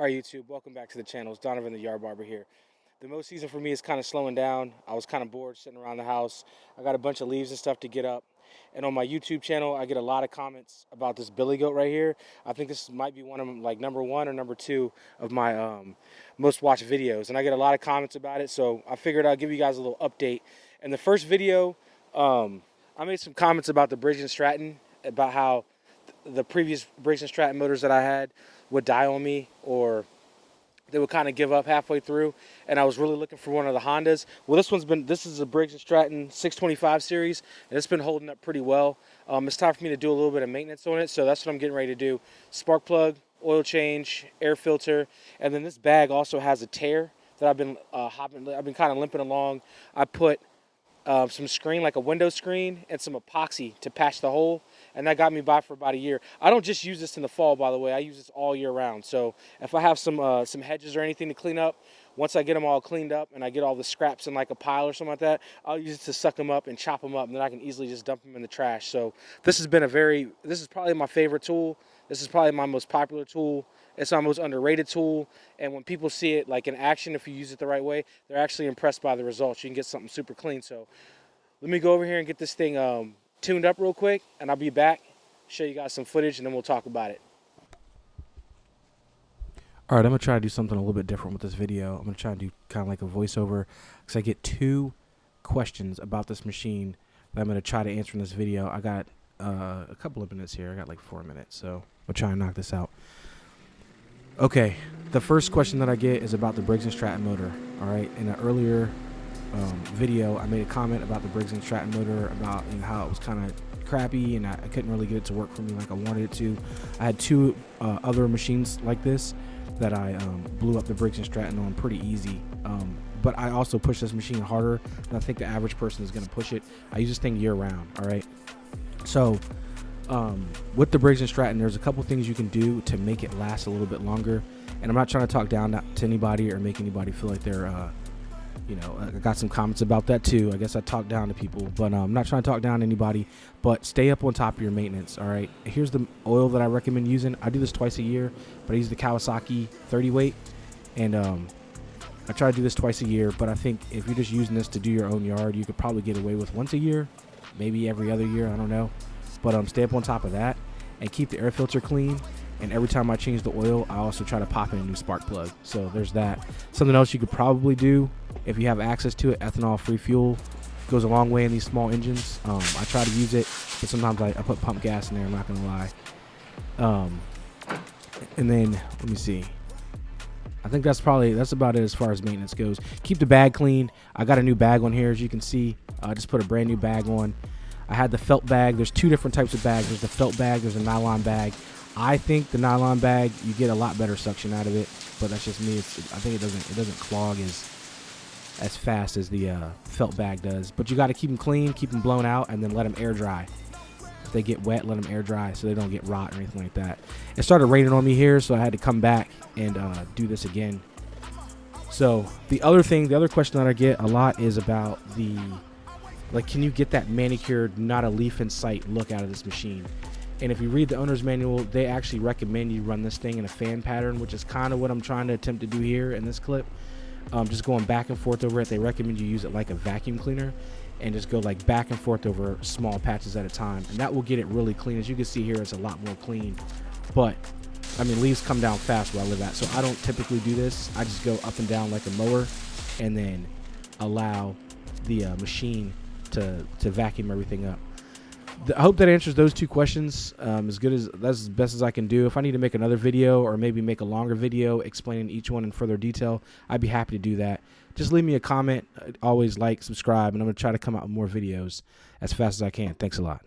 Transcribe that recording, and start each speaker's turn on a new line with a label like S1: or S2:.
S1: All right, YouTube, welcome back to the channel. It's Donovan the Yard Barber here. The mow season for me is kind of slowing down. I was kind of bored sitting around the house. I got a bunch of leaves and stuff to get up. And on my YouTube channel, I get a lot of comments about this billy goat right here. I think this might be one of them, like number one or number two of my most watched videos. And I get a lot of comments about it, so I figured I'd give you guys a little update. In the first video, I made some comments about the Briggs & Stratton, about how the previous Briggs & Stratton motors that I had would die on me, or they would kind of give up halfway through, and I was really looking for one of the Hondas. Well, this is a Briggs & Stratton 625 series, and it's been holding up pretty well. It's time for me to do a little bit of maintenance on it, so that's what I'm getting ready to do. Spark plug, oil change, air filter, and then this bag also has a tear that I've been kind of limping along. I put some screen, like a window screen, and some epoxy to patch the hole, and that got me by for about a year. I don't just use this in the fall, by the way. I use this all year round. So if I have some hedges or anything to clean up, once I get them all cleaned up and I get all the scraps in like a pile or something like that, I'll use it to suck them up and chop them up, and then I can easily just dump them in the trash. So this is probably my favorite tool. This is probably my most popular tool. It's my most underrated tool, and when people see it like in action, if you use it the right way, they're actually impressed by the results. You can get something super clean. So let me go over here and get this thing tuned up real quick, and I'll be back, show you guys some footage, and then we'll talk about it. All right, I'm going to try to do something a little bit different with this video. I'm going to try to do kind of like a voiceover, because I get two questions about this machine that I'm going to try to answer in this video. I got a couple of minutes here. I got like 4 minutes, so I'll try and knock this out. Okay, the first question that I get is about the Briggs & Stratton motor. All right, in an earlier video, I made a comment about the Briggs & Stratton motor, about how it was kind of crappy and I couldn't really get it to work for me like I wanted it to. I had two other machines like this that I blew up the Briggs & Stratton on pretty easy. But I also push this machine harder than I think the average person is going to push it. I use this thing year round. All right, so with the Briggs & Stratton, there's a couple things you can do to make it last a little bit longer. And I'm not trying to talk down to anybody or make anybody feel like they're, I got some comments about that too. I guess I talk down to people, but I'm not trying to talk down to anybody. But stay up on top of your maintenance. All right. Here's the oil that I recommend using. I do this twice a year, but I use the Kawasaki 30 weight, and I try to do this twice a year. But I think if you're just using this to do your own yard, you could probably get away with once a year, maybe every other year. I don't know. But stay up on top of that and keep the air filter clean. And every time I change the oil, I also try to pop in a new spark plug. So there's that. Something else you could probably do if you have access to it, ethanol-free fuel goes a long way in these small engines. I try to use it, but sometimes I put pump gas in there, I'm not going to lie. And then, let me see. I think that's about it as far as maintenance goes. Keep the bag clean. I got a new bag on here, as you can see. I just put a brand new bag on. I had the felt bag. There's two different types of bags. There's the felt bag, there's a nylon bag. I think the nylon bag, you get a lot better suction out of it, but that's just me. I think it doesn't clog as fast as the felt bag does. But you got to keep them clean, keep them blown out, and then let them air dry. If they get wet, let them air dry so they don't get rot or anything like that. It started raining on me here, so I had to come back and do this again. So the other question that I get a lot is about can you get that manicured, not a leaf in sight look out of this machine? And if you read the owner's manual, they actually recommend you run this thing in a fan pattern, which is kind of what I'm trying to attempt to do here in this clip. Just going back and forth over it. They recommend you use it like a vacuum cleaner and just go like back and forth over small patches at a time. And that will get it really clean. As you can see here, it's a lot more clean. But, I mean, leaves come down fast where I live at. So I don't typically do this. I just go up and down like a mower and then allow the machine to vacuum everything up. I hope that answers those two questions that's as best as I can do. If I need to make another video or maybe make a longer video explaining each one in further detail, I'd be happy to do that. Just leave me a comment. Always like, subscribe, and I'm going to try to come out with more videos as fast as I can. Thanks a lot.